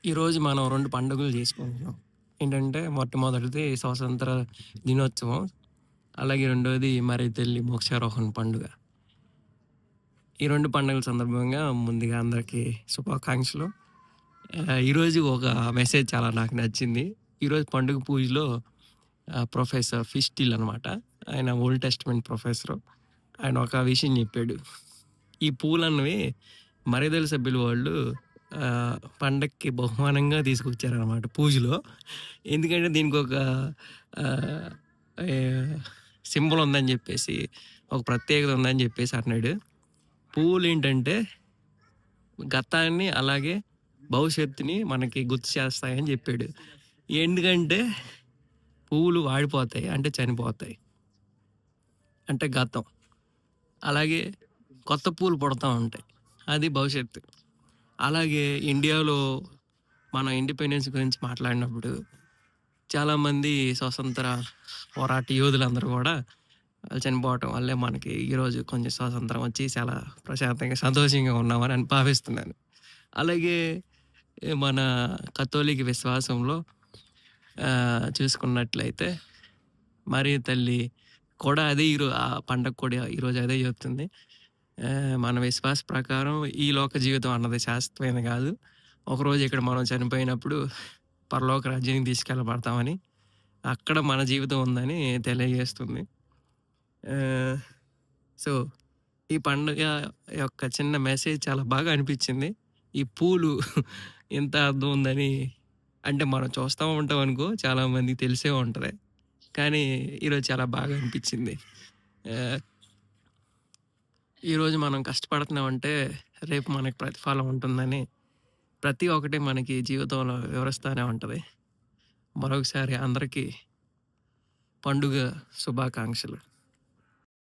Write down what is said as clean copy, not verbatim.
ఈరోజు మనం 2 పండుగలు చేసుకుంటున్నాం. ఏంటంటే మొట్టమొదటిది స్వాతంత్ర దినోత్సవం. అలాగే రెండోది మరీ తల్లి మోక్షారోహణ పండుగ. ఈ 2 పండుగల సందర్భంగా ముందుగా అందరికీ శుభాకాంక్షలు. ఈరోజు ఒక మెసేజ్ చాలా నాకు నచ్చింది. ఈరోజు పండుగ పూజలో ప్రొఫెసర్ ఫిస్టిల్ అనమాట. ఆయన ఓల్డ్ టెస్టమెంట్ ప్రొఫెసరు. ఆయన ఒక విషయం చెప్పాడు. ఈ పూలన్నవి మరదల సభ్యుల వాళ్ళు పండక్కి బహుమానంగా తీసుకొచ్చారనమాట పూజలో. ఎందుకంటే దీనికొక ఆహ్, సింబల్ ఉందని జెప్పేసి, ఒక ప్రత్యేకత ఉందని జెప్పేసి అన్నాడు. పువ్వులేంటంటే గతాన్ని అలాగే భవిష్యత్తుని మనకి గుర్తు చేస్తాయని జెప్పాడు. ఎందుకంటే పువ్వులు వాడిపోతాయి. అంటే చనిపోతాయి. అంటే గతం. అలాగే కొత్త పూలు పుడతా ఉంటాయి. అది భవిష్యత్తు. అలాగే ఇండియాలో మనం ఇండిపెండెన్స్ గురించి మాట్లాడినప్పుడు చాలామంది స్వతంత్ర పోరాట యోధులందరూ గూడా చనిపోవటం వల్లే మనకి ఈరోజు కొంచెం స్వాతంత్రం వచ్చి చాలా ప్రశాంతంగా, సంతోషంగా ఉన్నామని భావిస్తున్నాను. అలాగే మన కథోలిక విశ్వాసంలో చూసుకున్నట్లయితే మరియ తల్లి కూడా అదే ఆ పండగ కూడా ఈరోజు అదే చెప్తుంది. మన విశ్వాస ప్రకారం ఈ లోక జీవితం అన్నది శాశ్వతమైనది కాదు. ఒకరోజు ఇక్కడ మనం చనిపోయినప్పుడు పరలోక రాజ్యానికి తీసుకెళ్ళబడతామని, అక్కడ మన జీవితం ఉందని తెలియజేస్తుంది. సో, ఈ పండుగ యొక్క చిన్న మెసేజ్ చాలా బాగా అనిపించింది. ఈ పూలు ఎంత అర్థం ఉందని అంటే మనం చూస్తా ఉంటాం అనుకో, చాలామందికి తెలిసే ఉంటది. కానీ ఈరోజు చాలా బాగా అనిపించింది. ఆహ్, ఈరోజు మనం కష్టపడుతున్నామంటే రేపు మనకు ప్రతిఫలం ఉంటుందని ప్రతి ఒక్కటి మనకి జీవితంలో వివరిస్తానే ఉంటది. మరొకసారి అందరికీ పండుగ శుభాకాంక్షలు.